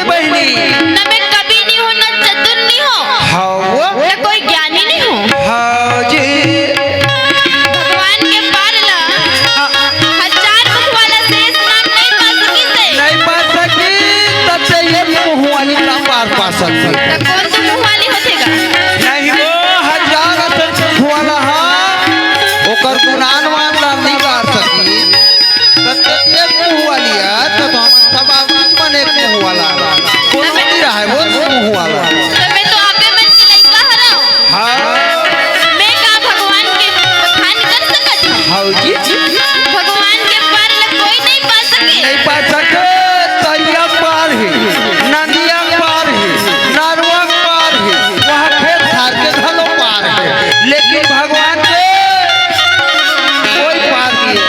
बहनी न मैं कवि नहीं हूँ, न चतुर नहीं हूँ, हाँ न कोई ज्ञानी नहीं हूँ। हाँ जी भगवान के पार ला हजार मुख वाला शेष नाग नहीं पा सकी से। नहीं पा सकी तब से ये मुँह वाली का पार पा सकती। तो कौन तो मुँह वाली होतेगा? नहीं वो हजार असल मुँह वाला हाँ ओकर गुनान वान नहीं कर सकी तब से ये मुँह वाली है तो हम सब आदमी एक मुँह वाला कौन नहीं रहा है वो मुँह वाला। तो मैं तो आपे मन की लइका हराऊं। हाँ मैं का भगवान के बखान कर सकत हूँ? हाँ जी भगवान के पार ला कोई नहीं पा सके। नहीं पा सके तैया पार है नदिया पार है नरवा पार है वहाँ खेत थार के घलो पार है लेकिन भगवान के कोई पार नहीं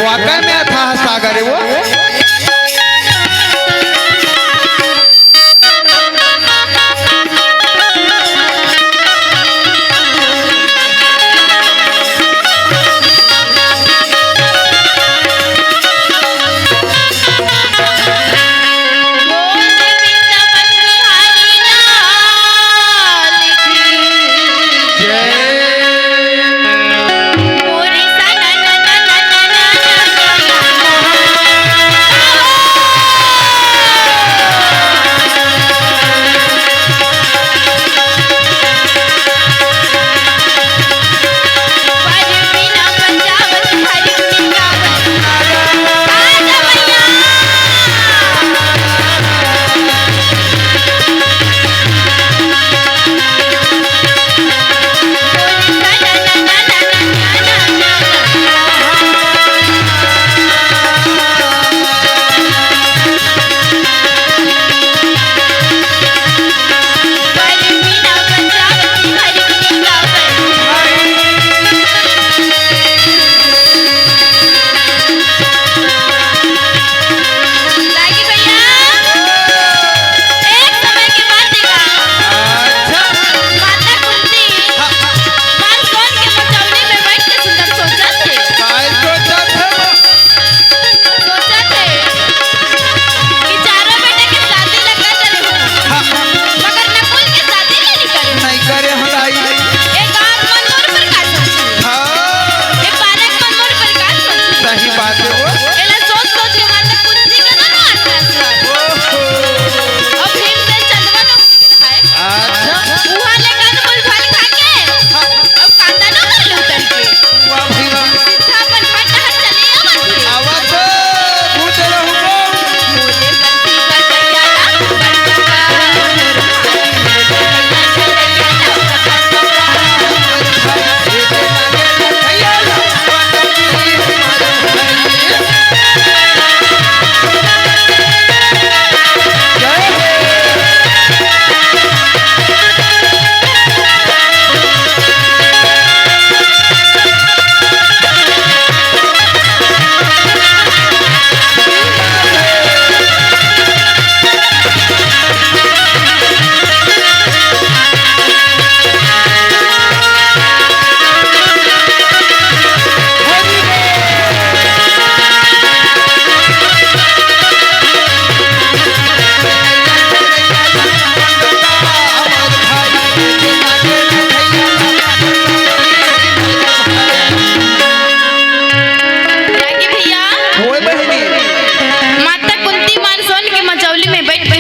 वाकई में अथाह सागर है वो।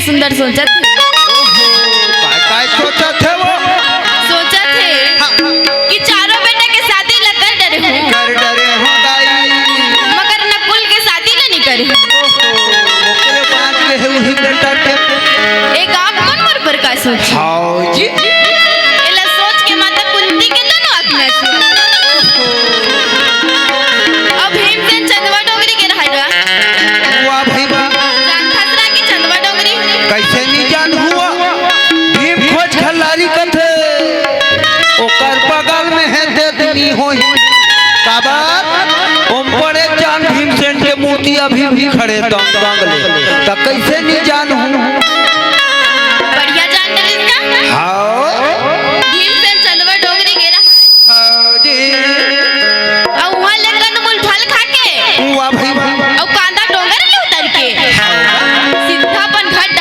सुंदर सोचत काय सोचा थे वो सोचत है कि चारों बेटा के शादी ला कर डरे हूँ कर डरे हो दाई मगर नकुल के शादी ला नहीं करे ओकरे बात के है वही बेटा के एक आप कौन मोर पर का सोच हां जी एला सोच के माता कुंती के दोनों आंख में आंसू अब भीमसेन चंदवा डोंगरी के रहला वाह भाई वाह जान खतरा के चंदवा डोंगरी कैसे नहीं जान हुआ भीम खोज खल्लारी कथे ओकर बगल में है देदनी होई का बात ओम बड़े जान भीमसेन के मूर्ति अभी भी खड़े दंग ले त कैसे नहीं जान हूं बढ़िया जान डरिस का हां भीमसेन चंदवा डोंगरी के रहा हां जी और वहां लगन मूल फल खा के वाह भाई वाह और कांदा डोंगर ले उतर के सीधापन घाट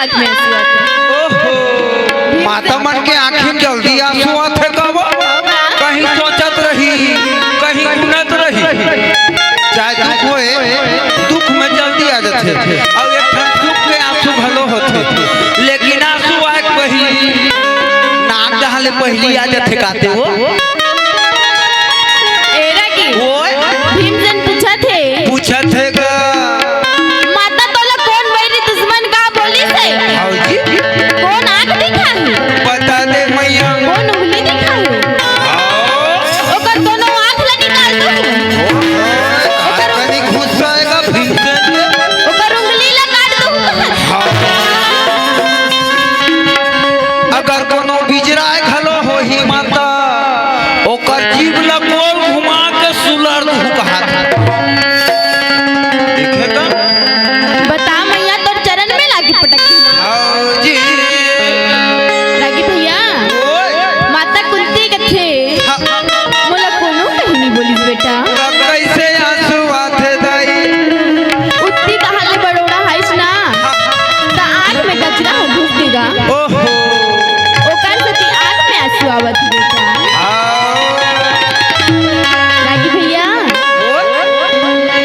आँख में आंसू आते। ओहो माता मन के आंखें में जल्दी आंसू आते कब कहीं सोचत रही कहीं गुनत रही चाहे दुख होए दुख में जल्दी आ जाते और एक ठन सुख के आंसू भलो होते लेकिन आंसू आए पहली नाक दहाले पहली आ जाते काते हो एरा की ओए भीमसेन पूछा थे का माता तोला कौन बैरी दुश्मन का बोली से हौजी कौन आँख दिखा है बता दे मैया कौन उंगली दिखा है ओकर दोनों आँख ला निकाल दो ओकर कनी घुस जाएगा भीमसेन ओकर उंगली ला काट दो अगर कोनो बिजराय खलो हो ही माता ओकर जीव ला गोल घुमा के सुलर दू कहा देखेगा बता मैया तोर चरण में लागी पटक हौजी लागी भैया ओए माता कुंती कथे मोला कोनो कहीं बोलिस बेटा तब कैसे आंसू आते दाई उतनी दहाले बड़ोड़ा हाइस ना ता आँख में कचरा हो घुस देगा ओहो ओकर से ती आँख में आंसू आवत है बेटा लागी भैया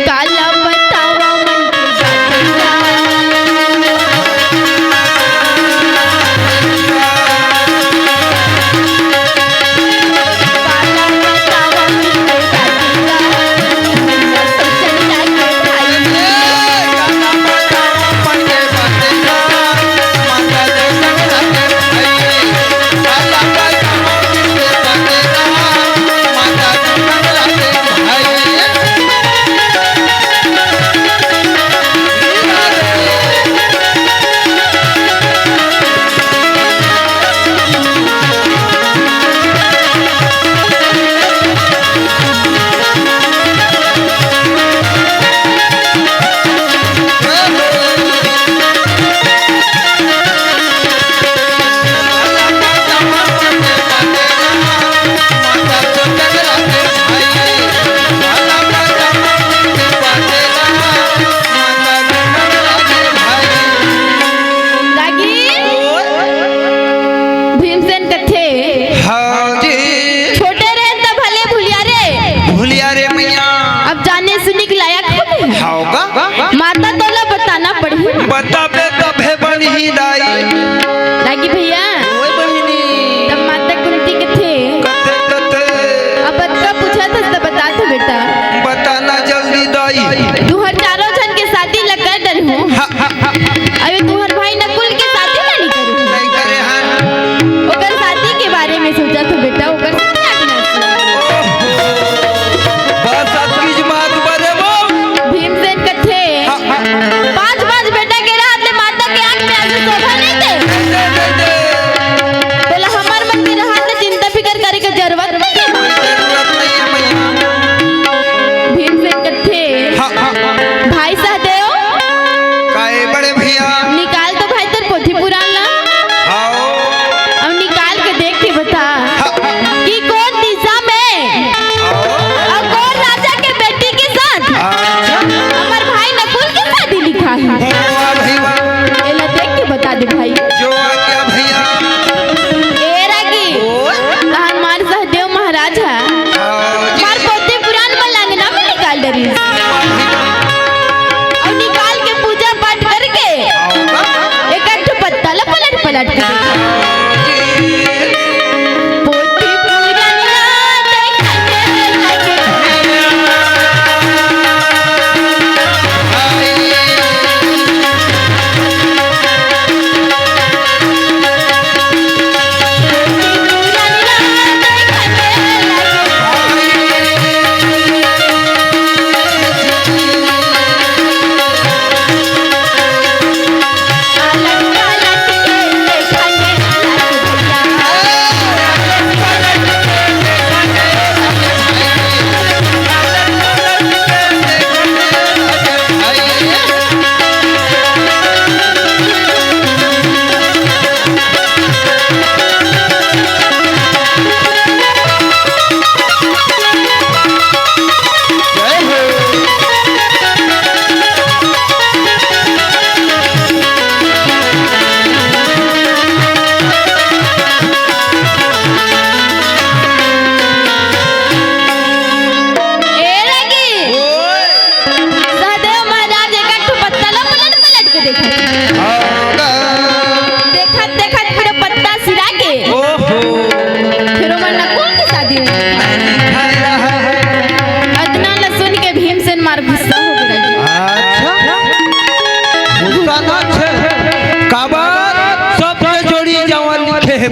काला बतावा मन के काला बतावा मन के काटिला मैया सोचन लागे भाई लागी भीमसेन कथे छोटे रहे तब भले भूलिया रे भूलिया रे मैया अब जाने सुनी के लायक हो गए होगा माता तोला बताना पड़ी बताबे तबे बनी दाई लागी भैया ओए बहिनी तब माता कुंती कथे कते कते अब बता पूछा था तब बता थे बेटा बताना जल्दी दाई तुहर चारों जन के शादी लगा डर हूँ अबे तुहर भाई नकुल के शादी नहीं करू नहीं करे हैं ओकर शादी के बारे में सोचा था बेटा ओकर शादी आगना बस अतकीज बात बरे वो भीमसेन कथे पांच पांच बेटा के रात ले माता के आंख में आंसू शोभा नहीं दे बोला हमार मन के रात ले चिंता फिकर करे के जरूरत नहीं जरूरत नहीं है मैया भीमसेन कथे भाई सहदेव काहे बड़े भैया निकाल तो भाई तेरे पोथी पुराण ला आओ अब निकाल के देख के बता कि कौन दिशा में और कौन राजा के बेटी के साथ हमार भाई नकुल की शादी लिखा है वाह भाई वाह एला देख के बता दे भाई जो आ गया भैया ए रागी हमार सहदेव महाराज है हमार पोथी पुराण में लांगना में निकाल डरी और निकाल के पूजा पाठ करके एक अट्ठ पत्ता ला पलट पलट के पोथी पुराण ला देखने लगे अलग अलग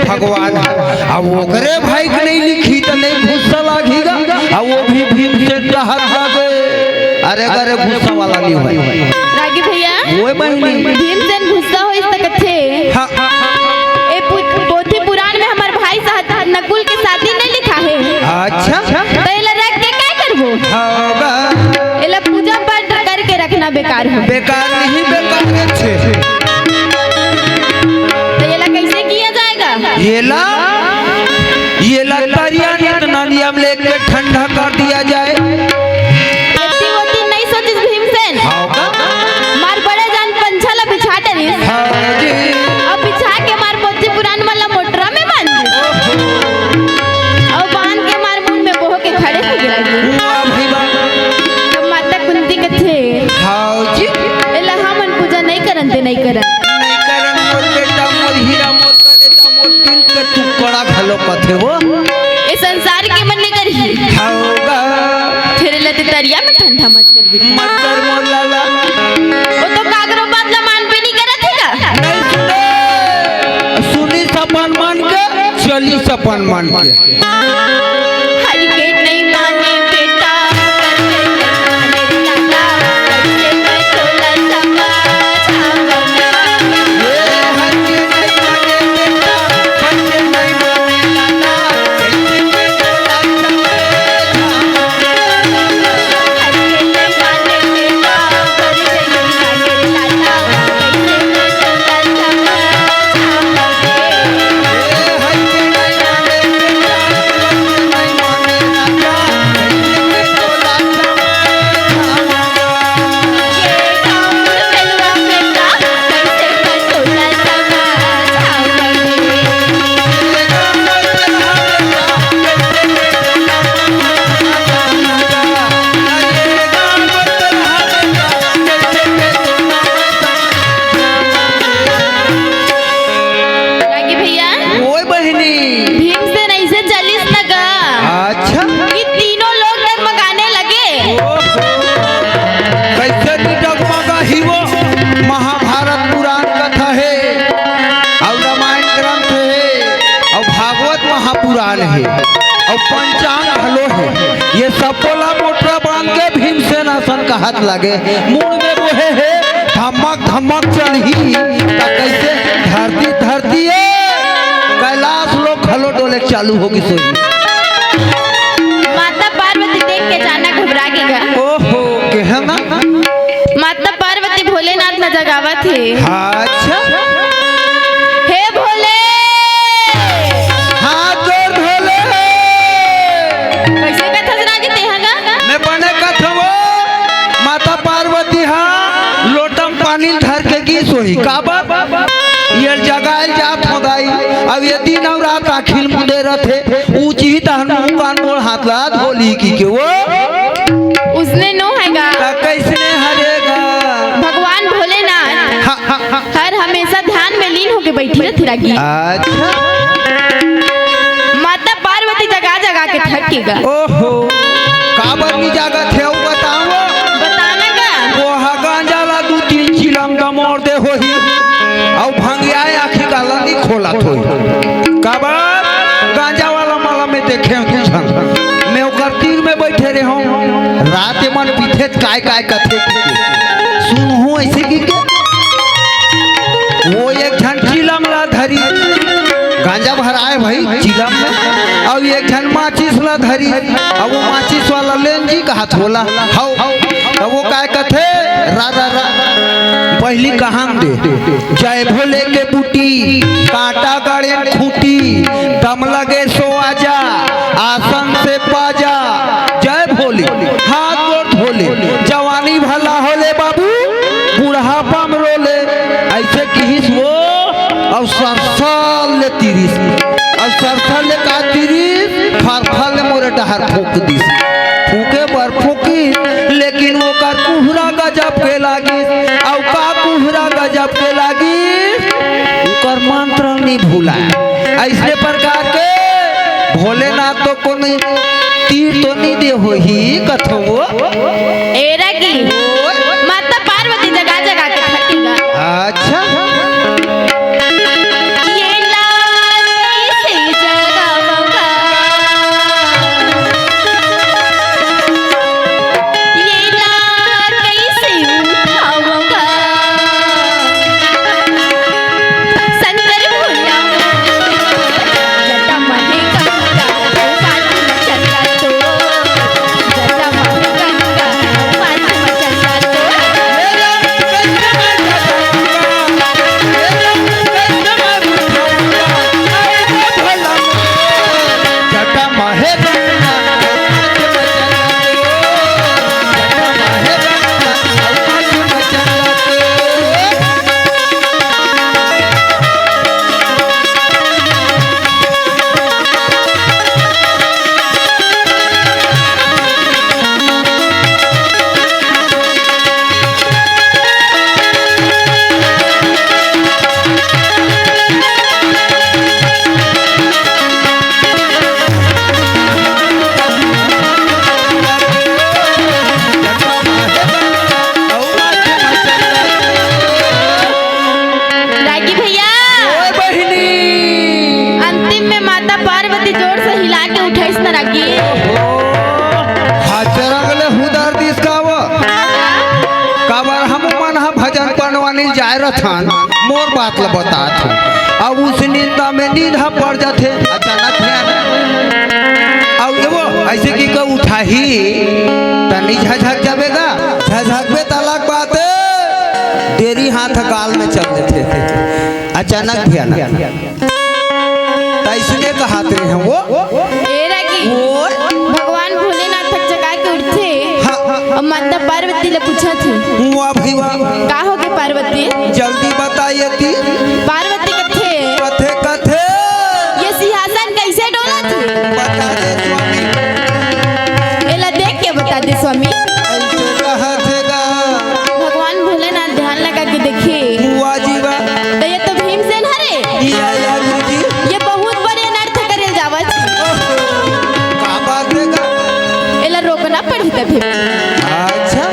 भगवान अब ओकरे भाई के नहीं लिखी तो नहीं गुस्सा लागेगा अब वो भी भीमसेन का हाथ लागे अरे अरे गुस्सा वाला नहीं होई रागी भैया ओए बहनी भीमसेन गुस्सा हो इस तक थे हाँ ए पोथी पुराण में हमार भाई साहब नकुल के शादी नहीं लिखा है अच्छा तो एला रख के क्या करबो होगा एला पूजा पाठ करके रखना बेकार है बेकार नहीं बेकार छे तो एला कैसे किया जाएगा ये तरिया इतना नियम लेके ठंडा कर दिया जाए इतनी होती नहीं सोचिस भीमसेन होगा मार बड़े जान पंछाला बिछा डरिस हाँ जी अब बिछा के मार पोथी पुराण वाला मोटरा में बांध और बांध के मार मुंह में बोह के खड़े हो गिरा वाह भाई वाह तो माता कुंती के थे हाँ जी एला हमन पूजा नहीं करन ते नहीं करन मोर बेटा मोर हीरा मोर कलेजा मोर दिल के टुकड़ा घलो कथे वो ए संसार के मन नहीं करही होगा फिर लते तरिया में ठंडा मत कर भी मत कर मोर लाला वो तो कागरो बदला मान पे नहीं करत है का नहीं सुने सुनी सपन मान के चली सपन मान के हरि के नहीं माने बेटा करते माने लाला कैसे मैं तोला समझावना ये हंसी नहीं माने बेटा हंसी नहीं माने लाला कैसे मैं तोला हरि के नहीं माने बेटा करते नहीं माने लाला कैसे मैं तोला समझावना ये हंसी नहीं माने बेटा हंसी नहीं माने लाला कैसे मैं तोला ये काम चलवा बेटा कैसे मैं तोला समझावना रागी भैया ओए बहनी भीमसेन ऐसे चलिस न का अच्छा कि तीनों लोग डगमगाने लगे कैसे नी डगमगा ही वो महाभारत पुराण कथा है और रामायण ग्रंथ है और भागवत महापुराण है और पंचांग हलो है ये सब बोला मोटरा बांध के भीमसेन आसन का हाथ लगे मुंह में बोहे है धमक धमक चढ़ी ता कैसे धरती धरती है कैलाश लोग हलो डोले चालू होगी सोई माता पार्वती देख के जाना घबरा गया ओहो कहना माता पार्वती भोलेनाथ में जगावत है अच्छा हे भोले हाथ जोड़ भोले कैसे कथा रागी तेहगा मैं बने कथवो माता पार्वती हा लोटम पानी धर के की सोही काबा ये जगाल जात होदाई अब ये दिन और रात अखिल मुंडे रथे ऊंची तहन मुंह कान मोड़ हाथ ला धोली की के वो उसने नो हैगा ता कैसने हरेगा भगवान भोलेनाथ हा, हा, हा। हर हमेशा ध्यान में लीन होके बैठी रहती रागी अच्छा माता पार्वती जगा जगा के थकेगा ओहो काबर की जागत है वो बताओ बताना का वो हा गांजा ला दू तीन चिलम का मोड़ दे होही और भंगिया आखी गाला नहीं खोला थोई काबर गांजा वाला माला में देखे तू छन मैं ओकर तीर में बैठे रहे हूं रात मन पीछे काय काय कथे सुन हूं ऐसे की के वो एक झन चिलम ला धरी गांजा भराए भाई चिलम में और एक झन माचिस ला धरी अब वो माचिस वाला लेन जी का हाथ होला हाउ अब वो काय कथे रा रा रा पहली कहान दे जय भोले के बूटी कांटा गाड़े खूटी दम लगे सो आजा आसन से पाजा जय भोले हाथ गोड़ धोले जवानी भला होले बाबू बुढ़ापा में रोले ऐसे किहिस वो और सरसल ले तिरिस और सरसल ले का तिरिस फरफल ले मोरे डहर फूक दिस फूके बर फूकी लेकिन वो कर कुहरा गजब के लागी और का कुहरा गजब के लागी उकर मंत्र नहीं भूला ऐसे प्रकार के भोलेनाथ तो को नहीं तीर तो नहीं दे हो ही कथो वो एरा की माता पार्वती जगा जगा के थकेगा अच्छा ये लाल रहथन मोर बात ल बतात हूँ अब उस नींदा में नींद पड़ जाते अचानक ध्यान अब एगो ऐसे की को उठा ही तनी झझक जाबेगा झझकबे तलाक बात तेरी हाथ गाल में चल देते अचानक ध्यान इसने कहा थे हम वो भगवान भोलेनाथ तक जगा के उठे और माता पार्वती ले पूछा थे का हो के पार्वती जल्दी बताइए थी पार्वती कथे कथे कथे ये सिंहासन कैसे डोला थे बता दे स्वामी एला देख के बता दे स्वामी ऐसे कहा थेगा भगवान भोलेनाथ ध्यान लगा के देखे हुआ जीवा तो ये तो भीमसेन हरे या गुरुजी ये बहुत बड़े अनर्थ करे जावा छी का बात देगा एला रोकना पड़ी तभी अच्छा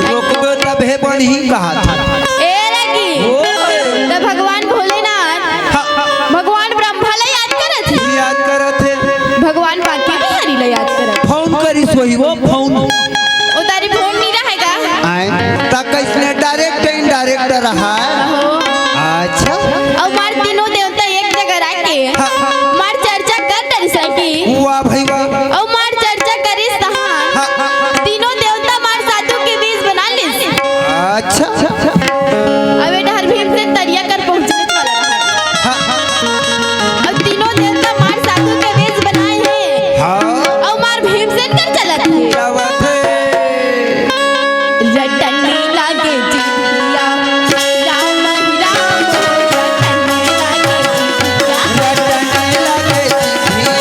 रोकबे तबे बढ़ी कहा था ए लगी तो भगवान भोलेनाथ भगवान ब्रह्मा ले याद करत थे भगवान बाकी बिहारी ले याद करत फोन करी सोही वो फोन उतारी फोन नहीं रहेगा आए तक इसने डायरेक्ट इनडायरेक्ट रहा है अच्छा और मार तीनों देवता एक जगह रह के मार चर्चा कर दर्शन की वाह भाई वाह और मार चर्चा करे सहान तीनों देवता मार साधु के बीच बना ले अच्छा अब ये हर भीम से तरिया कर पहुंचने वाला रहा अब तीनों देवता मार साधु के बीच बनाए हैं और मार भीम से कर चलत है क्या बात है रटने लागे जिया राम ही राम रटने लागे जिया रटने लगे जिया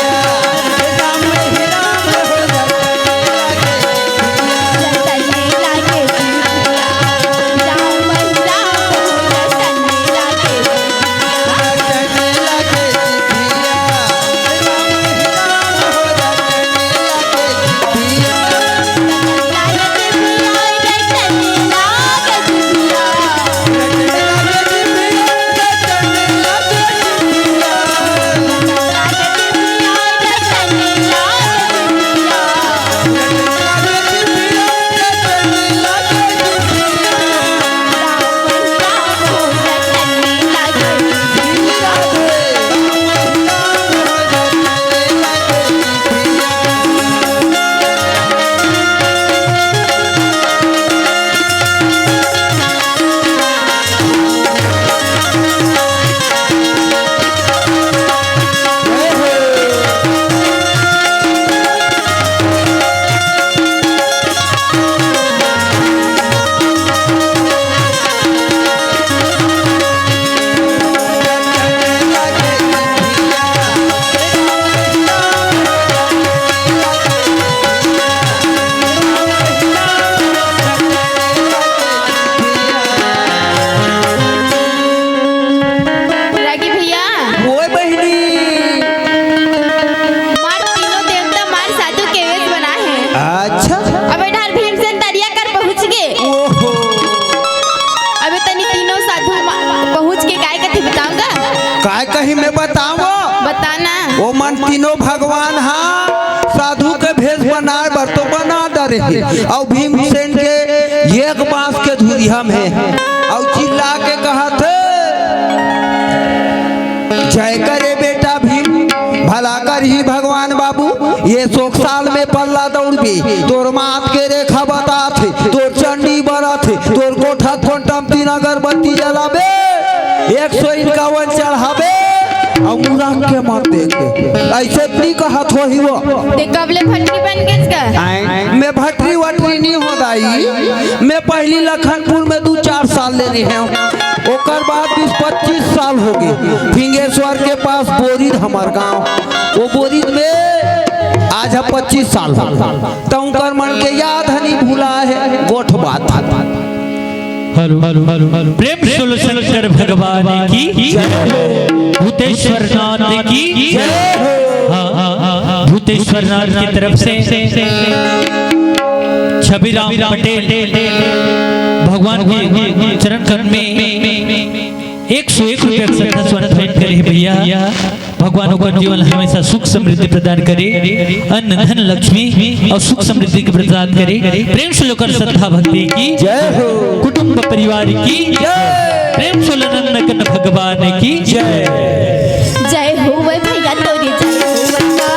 रटने लागे जिया राम ही राम रटने लागे रटने लगे जिया रागी भैया ओए बहनी मार तीनों देवता मार साधु के वेश बना है अच्छा अब इधर भीमसेन तरिया कर पहुंच गए ओहो अब तनी तीनों साधु पहुंच के काय कथी बताऊंगा काय कहीं मैं बताओ बताना ओ मन तीनों भगवान हाँ साधु के भेष बनाए बर तो बना डरे और भीमसेन के एक बांस के धुरिया में और चिल्ला के कहा थे जय करे बेटा भीम भला कर ही भगवान बाबू ये 100 साल में पल्ला दौड़बी तोर मात के रेखा बता थे तोर चंडी बरा थे तोर कोठा कोटम 3 अगरबत्ती जलाबे 151 चढ़ाबे और मुराद के मत देखे ऐसे नहीं कहा थो ही वो ते कबले फटकी बन के इसका मैं भटरी वटरी नहीं हो दाई मैं पहली लखनपुर में 2-4 साल ले रही हूँ ओकर बाद 20-25 साल हो गए फिंगेश्वर के पास बोरिद हमार गांव वो बोरिद में आज है 25 साल हो तो उनकर मन के याद नहीं भूला है गोठ बात हरु हरु हरु हरु प्रेम सुल शंकर भगवान की भूतेश्वर नाथ की भूतेश्वर नाथ की तरफ से छबिराम पटेल भगवान के चरण कमल में 101 रुपया श्रद्धा स्वागत करे भैया। भगवान ओकर जीवन हमेशा सुख समृद्धि प्रदान करे, अन्न धन लक्ष्मी और सुख समृद्धि के प्रदान करे। प्रेम से लोकर श्रद्धा भक्ति की जय हो। कुटुंब परिवार की जय। प्रेम से नंदन भगवान की जय। जय हो वे भैया तोरी जय हो बंगा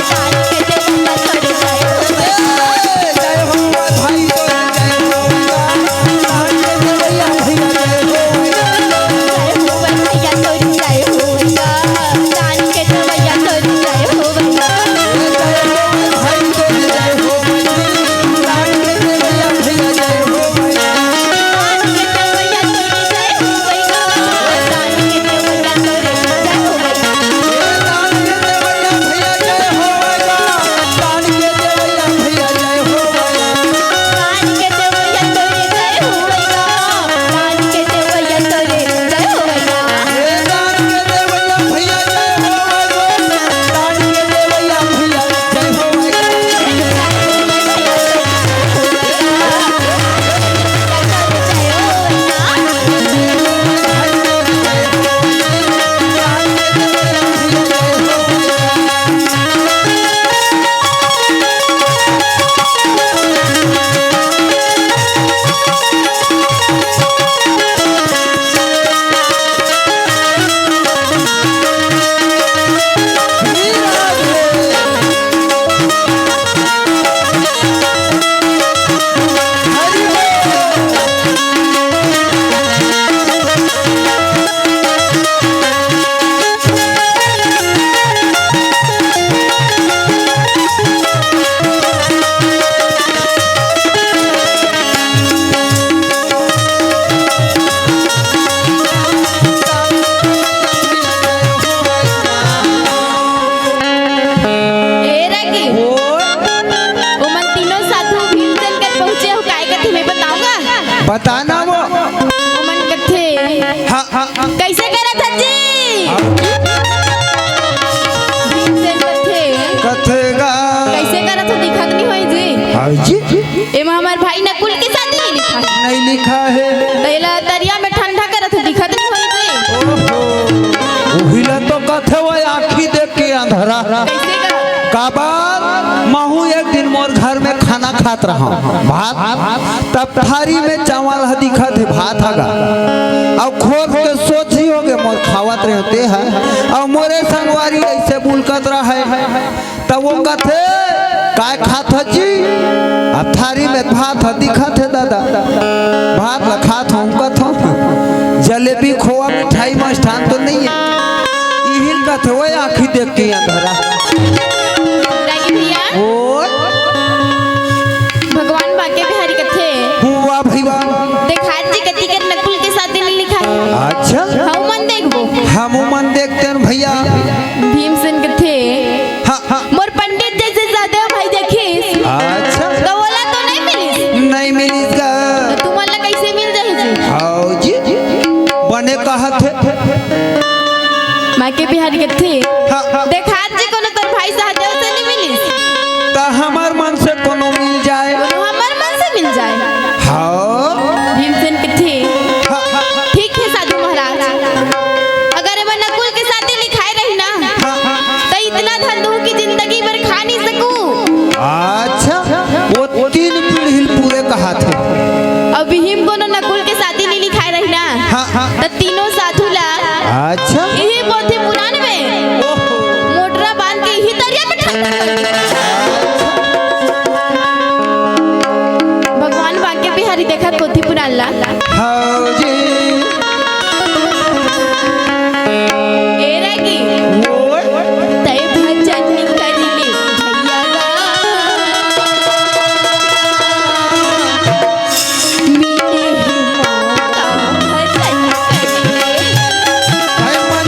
दान के दे बंगा तोरी जय हो जय हो भाई तोरे जय हो दान के दे भैया भैया जय हो। जय हो वे भैया तोरी जय हो बंगा दान के दे भैया तोरी जय हो बंगा जय हो भाई तोरे जय हो दान के दे भैया भैया जय हो। दान के दे भैया तोरी जय हो बंगा दान के दे भैया तोरी जय हो बंगा दान के दे भैया भैया जय हो दान के दे भैया भैया जय हो। दान के दे भैया तोरी जय हो बंगा दान के दे भैया तोरी जय हो बंगा दान के दे भैया भैया जय हो दान के दे भैया भैया जय हो। ए रगी उमन तीनों साधु भीमसेन कर पहुंचे हो काय कथे मैं बताऊंगा बताना वो उमन कथे हाँ हाँ हाँ कैसे करा था जी भीमसेन कथे कथेगा कैसे करा था दिखत नहीं होई जी हाँ जी एमा हमार भाई नकुल के साथ नहीं लिखा नहीं लिखा है। तैला दरिया में ठंडा करा था दिखत नहीं होई जी ओहिला तो कथे वो आँखी देख के अंधेरा कैसे करा का बात महू एक दिन मोर घर में खाना खात रहा भात तब थारी में चावल ह दिखत है भात हगा और खोद के सोची हो गए मोर खावत रहते हैं और मोरे संगवारी ऐसे बुलकत रहा है तब वो कथे काय खात ह जी अब थारी में भात ह दिखत है दादा भात ला खात हूँ कथो जलेबी खोआ मिठाई मस्ठान तो नहीं है इहिल कथे वो आँखी देख के अंधेरा रागी भैया ओए भगवान बाके बिहारी कथे हुआ भैया देखा जी कति कर नकुल के साथ नहीं लिखा अच्छा हाउ मन देखबो हम मन देखते हैं भैया भीमसेन कथे हाँ हाँ मोर पंडित जैसे ज्यादा भाई देखिस अच्छा तो बोला तो नहीं मिली नहीं मिलेगा तो तुम्हारा कैसे मिल जाए जी हाँ जी बने कहत है माँ के बिहारी कथे हाँ हाँ देखा जी कोनो तर भाई सहदेव से नहीं मिलिस तो हमार मन से कोनो मिल जाए कोनो हमर मन से मिल जाए हाँ भीमसेन कथे हाँ हाँ ठीक है साधु महाराज अगर मैं नकुल के साथ लिखाए रही ना तो इतना धन दूं कि जिंदगी भर खा नहीं सकूं अच्छा वो 3 पीढ़ी पूरे कहा थे अब भीम कोनो नकुल के साथ नहीं लिखाए रही ना हाँ हाँ तो तीनों साधु ला अच्छा यही पोथी पुराण में मोटरा बांध के यही दरिया में ठंडा कर दिया। भगवान बाके बिहारी देखा पोथी पुराण ला हाँ जी ए रगी ओए तय भजन कर ले भैया गा मीठे ही मौका भजन कर ले है मन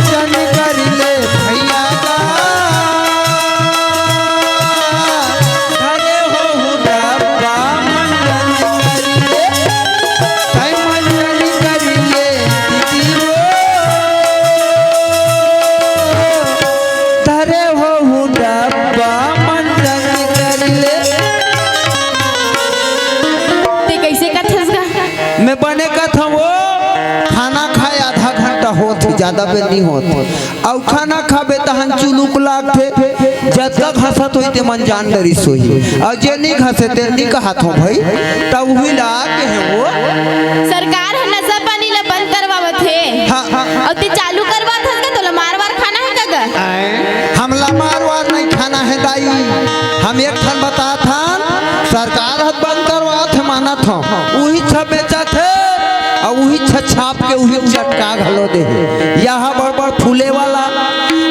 ज्यादा पे नहीं होत और खाना खाबे तहन चुलुक लागथे जब तक हंसत होई ते मन जान डरी सोई और जे नहीं हंसे ते नहीं कहत हो भाई तब हुई ला के है वो सरकार है नशा पानी ला बंद करवावत है हाँ। और ते चालू करवात है का तोला मार वार खाना है का हमला मार वार नहीं खाना है दाई हम एक ठन बता था सरकार हद बंद करवा थे माना था वही छप बेचा थे और वही छाप के वही चटका घलो दे यहाँ बड़ बड़ फूले वाला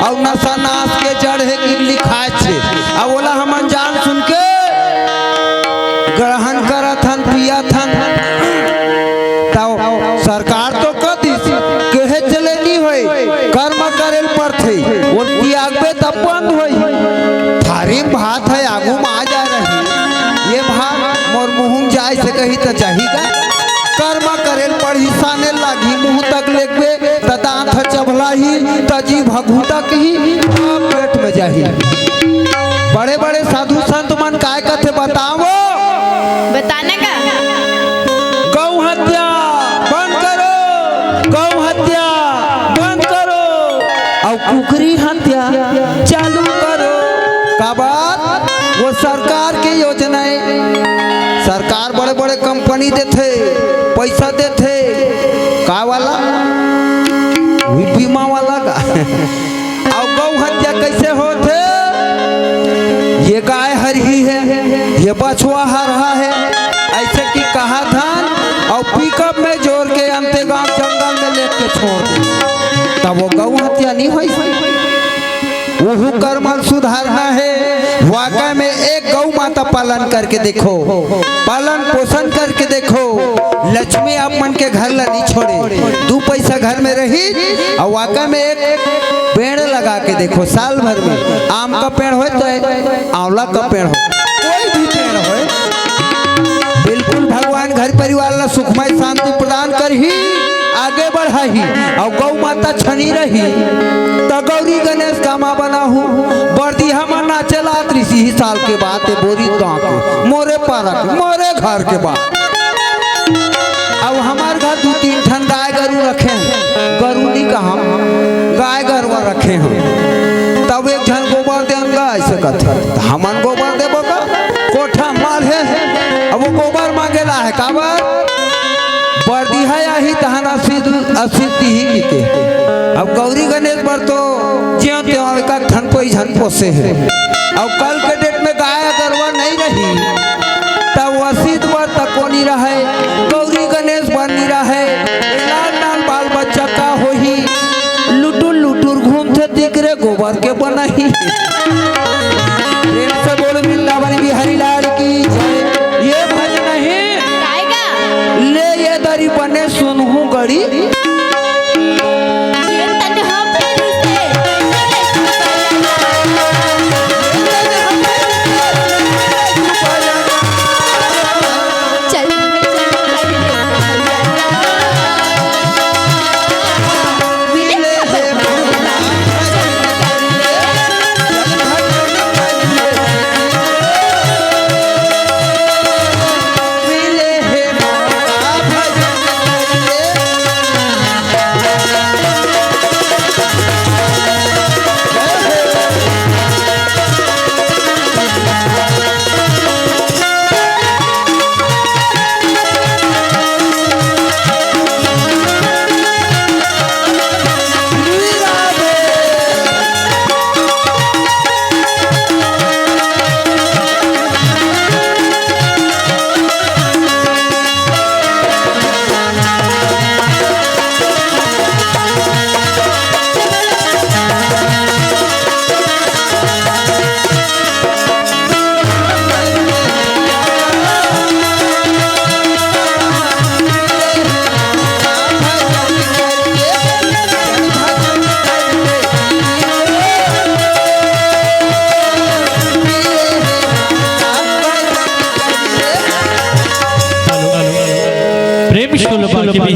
और नशा नाश के जड़ है कि लिखाए छे अब बोला हम जान सुन के ग्रहण करत हन पिया थन तब सरकार तो कदी कहे चले नहीं होई कर्म करेल पड़थे और त्यागबे तब बंद होई थारी बात है आगू में आ जा रही ये भात मोर मुँह जाए से कही तो चाहिएगा कर्म करेल पढ़ी साने लागी मुँह तक लेके दांत चबला ही तजी भगू तक ही पेट में जाही बड़े बड़े साधु संत मन काय कथे बताओ बताने का गौ हत्या बंद करो गौ हत्या बंद करो और कुकरी हत्या चालू करो का बात वो सरकार की योजनाएं सरकार बड़े बड़े कंपनी देते पैसा देते का वाला बीमा वाला का और गौ हत्या कैसे होते ये गाय हरी है ये बछुआ हरा है ऐसे कि कहा धान और पिकअप में जोड़ के अंते गांव जंगल में लेके छोड़ दे तब वो गौ हत्या नहीं हुई वो कर्मल सुधारना है वाकई में एक गौ माता पालन करके देखो पालन पोषण करके देखो लक्ष्मी आप मन के घर ला नहीं छोड़े दो पैसा घर में रही और वाकई में एक पेड़ लगा के देखो साल भर में आम का पेड़ हो तो आंवला का पेड़ हो कोई भी पेड़ हो बिल्कुल भगवान घर परिवार ला सुखमय शांति प्रदान कर ही आगे बढ़ा ही और गौ माता छनी रही तो गौरी गणेश कामा बना हूँ बर्दी हम नाचला 30 साल के बाद बोरी गाँव के मोरे पारक मोरे घर के बाद अब हमारे घर 2-3 ठन गाय गरू रखे हैं गरू नहीं कहा गाय गरुआ रखे हैं तब एक झन गोबर देंगे ऐसे कथे हमन गोबर देबो का कोठा माल है अब वो गोबर मांगेला है काबर बर्दी है यही तहना असिद्धि ही के अब गौरी गणेश पर तो ज्यों त्यों का धन कोई झन पोसे है अब कल के डेट में गाय गरुआ नहीं रही तब असिद्ध पर तक कोनी रहे गौरी गणेश बनी रहे लाल लाल बाल बच्चा का हो ही लुटुर लुटुर घूमते दिख रे गोबर के बनाही प्रेम से बोल वृंदावन बिहारी लाल की ये भजन है ले ये दरी बने सुनहू गड़ी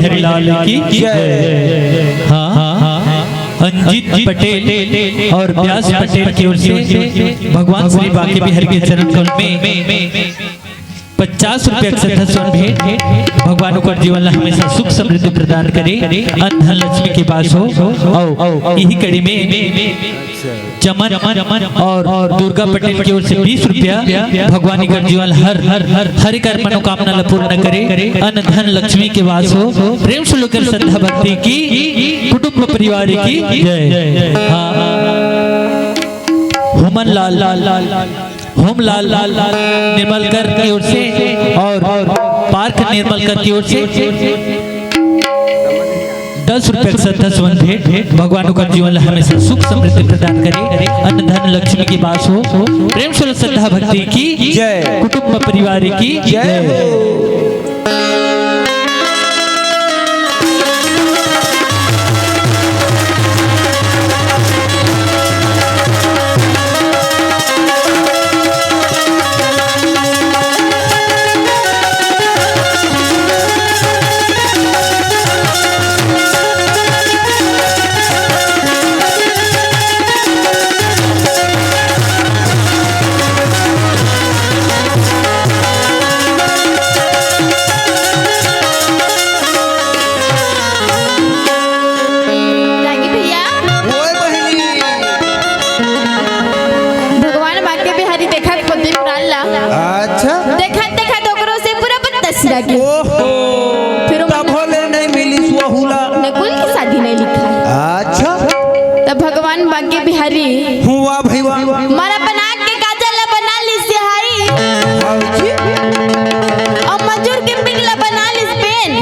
हरिलाल की जय। हाँ अंजित पटेल और व्यास पटेल की ओर से भगवान श्री बांके बिहारी के चरण कमल में 50 रुपया अक्षत स्वर्ण भेंट। भगवान ओकर जीवन ला हमेशा सुख समृद्धि प्रदान करे, अन्न धन लक्ष्मी के पास हो। और यही कड़ी में चमन और दुर्गा पटेल की ओर से 20 रुपया भगवान का जीवन हर एक मनोकामना ला पूर्ण करे, अन्न धन लक्ष्मी के वास हो। प्रेम से लोग श्रद्धा भक्ति की, कुटुंब परिवार की जय। होमन होम लाल निर्मलकर की ओर से और पार्क निर्मलकर की ओर से 10 रुपये अक्षत स्वर्ण भेंट। भगवान का जीवन हमेशा सुख समृद्धि प्रदान करे, अन्न धन लक्ष्मी की वास हो। प्रेम से श्रद्धा भक्ति की जय, कुटुंब परिवार की जय। रागी भैया, ओए बहिनी, भगवान बाके बिहारी देखा कुलदीप राला अच्छा देखा तो ओकरो से पूरा बदस लागी। ओहो, फिर तब भोले नहीं मिली सुहुला। नकुल की शादी नहीं लिखा है। अच्छा तब भगवान बाके बिहारी हुआ भैया, मारा बना के काजल ला बना ली सिहाई, बाबूजी और मजूर के पिगला बना ली पेन,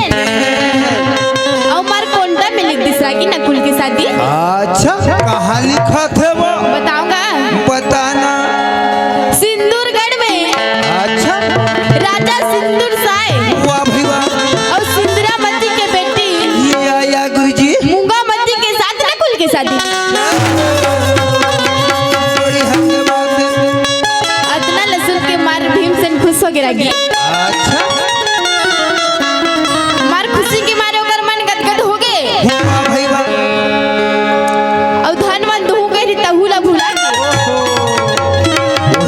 और मार कोंडा में लिख दिस रागी नकुल की शादी। अच्छा कहाँ लिखा थे वो बताऊंगा, बताना। सिंदूरगढ़ में अच्छा राजा सिंदूर साय हुआ भैया, और सिंदूरामती के बेटी ये आया गुरुजी, मूंगामती के साथ नकुल की शादी। बड़ी हंस बात है। अदना लहसुन के मार भीमसेन खुश हो गिरा गी। अच्छा मार खुशी के मारे ओकर मन गदगद हो गए, हुआ भैया, और धनवन दुहू गई तहुला भुला गई।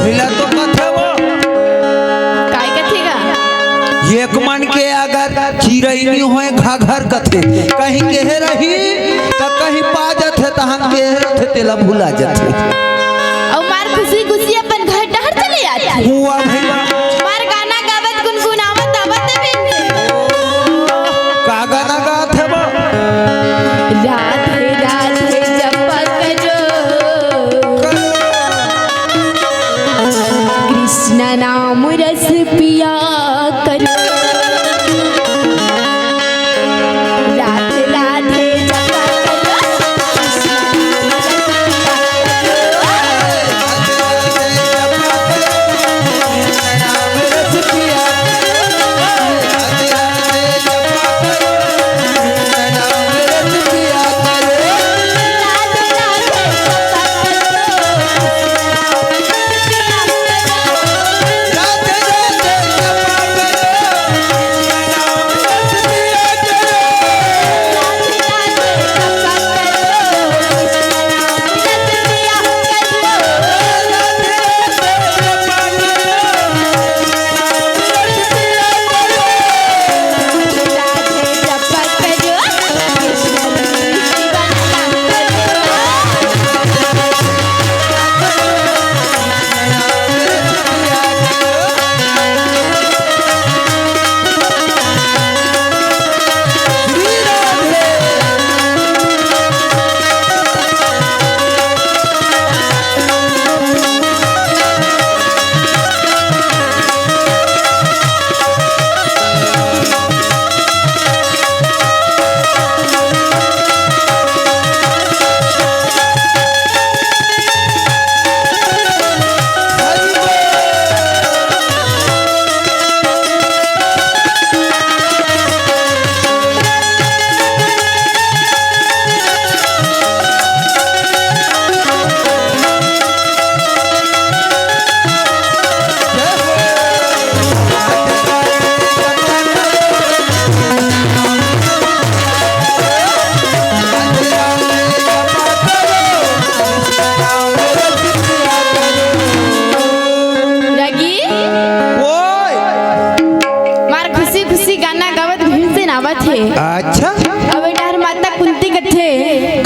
हिला तो कथे वो काय कथेगा एक मन के अगर चिरई नहीं होए घाघर कथे, कहीं के रही तो कहीं पा जाते तो हम के रहते तेला भुला जाते। और मार खुशी खुशी अपन घर डहर चले आती। हुआ भैया, मार गाना गावत गुनगुनावत आवत बिन का गाना गाथे वो राधे राधे जपत जो कृष्ण नाम रस पिया करो। राधे राधे जपत जो कृष्ण नाम रस पिया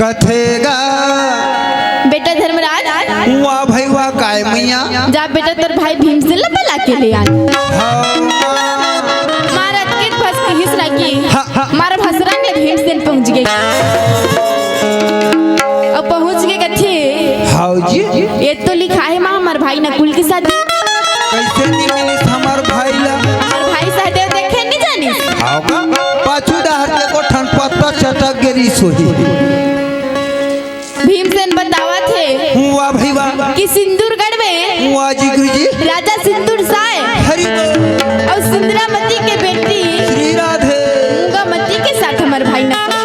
कथेगा बेटा धर्मराज वाह भाई वाह काय मैया जा बेटा तोर भाई भीमसेन ला पला के ले आन हाँ, मारा किट फस के हिस लगी हाँ। मारा भसरंग ले भीमसेन पहुंच गई अब पहुंच के कथे हाँ जी ये तो लिखा है मां हमार भाई नकुल के साथ कैसे नहीं मिली हमार भाई ला हमार भाई सहदेव देखे नहीं जानी हाँ का पाछू डहर के को ठन पत्ता चटक गिरी सोही भीमसेन बतावा थे वाह भाई वाह कि सिंदूरगढ़ में वाह जी गुरुजी राजा सिंदूर साय हरि बोल और सुंदरामती के बेटी श्री राधे मूंगामती के साथ हमार भाई नकुल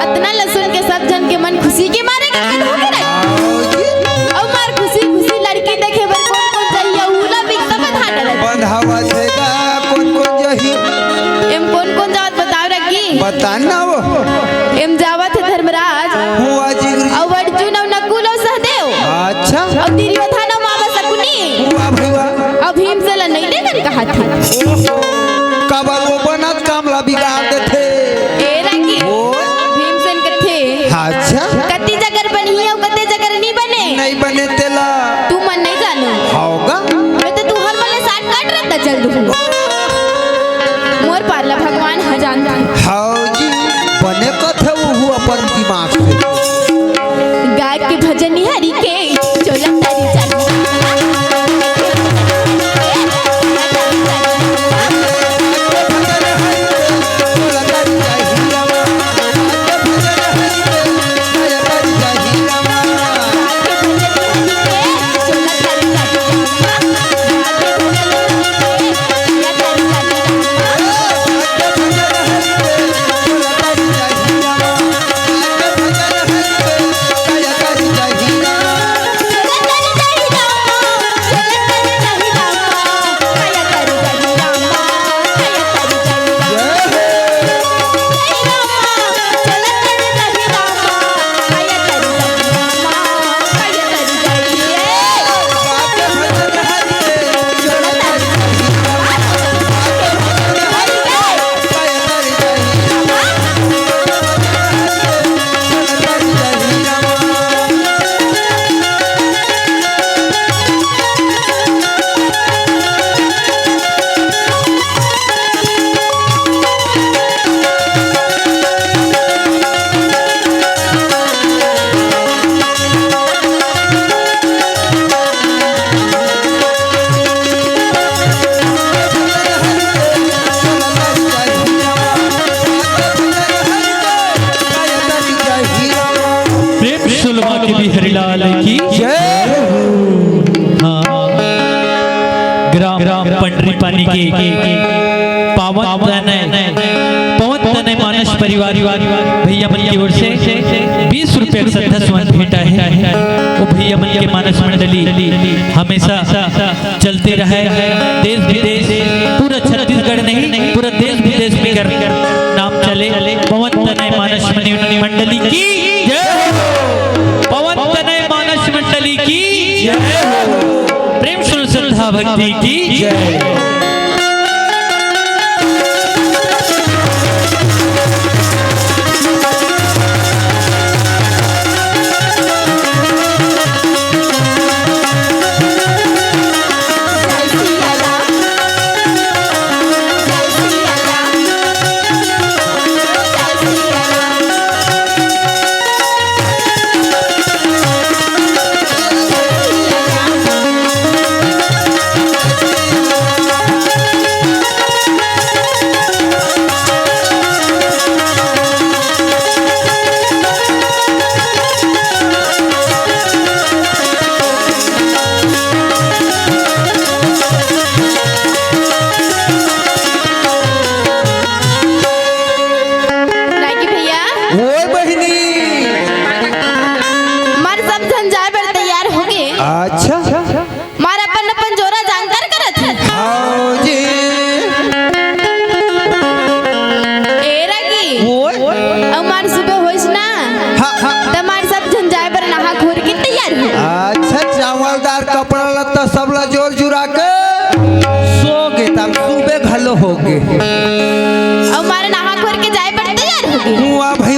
अतना लहसुन के सब जन के मन खुशी के मारे का हो गए आओ जी और मार खुशी खुशी लड़की देखे बर कौन कौन चाहिए उला भी सब बता डाला बंधावा देगा कौन कौन जही एम कौन कौन जावत बताव रखी बताना वो एम जावत है धर्मराज वाह जी गुरुजी और अर्जुन और नकुल और सहदेव अच्छा और दुर्योधन और मामा शकुनी वाह भाई वाह और भीमसेन नहीं लेकर कहा था कबर वो बनत कामला बिगाड़ देते ए रंगी ओ भीमसेन कथे अच्छा कति जगह बनी है और कति जगह नहीं बने नहीं बने तेला तू मन नहीं जानो होगा मैं तो तू हर मले साथ काट रहता चल दू मोर पाला भगवान हजान हाँ जी बने कथे वो अपन दिमाग से गाय के भजन हरि के चोला तारी चल हरिलाल की हाँ ग्राम पंडरी पानी के पावन तनय मानस परिवार भैया मन की ओर से 20 रुपए का श्रद्धा सुमन भेंटा है वो भैया मन के मानस मंडली हमेशा चलते रहे देश विदेश पूरा छत्तीसगढ़ नहीं पूरा देश विदेश में कर नाम चले पवन तनय मानस मंडली की जय पवन तनय मानस मंडली की जय प्रेम श्रद्धा भक्ति की जय। अच्छा मार अपन अपन जोरा जानकार करत है आओ जी ए रगी ओए हमार सुबह होइस ना हाँ हाँ तमार सब जन जाए पर नहा खोर के तैयार है अच्छा चावलदार कपड़ा लत्ता सब ला जोर जुरा के सो गे तब सुबह घलो हो गे हमारे नहा खोर के जाए पर तैयार हो गए हुआ भाई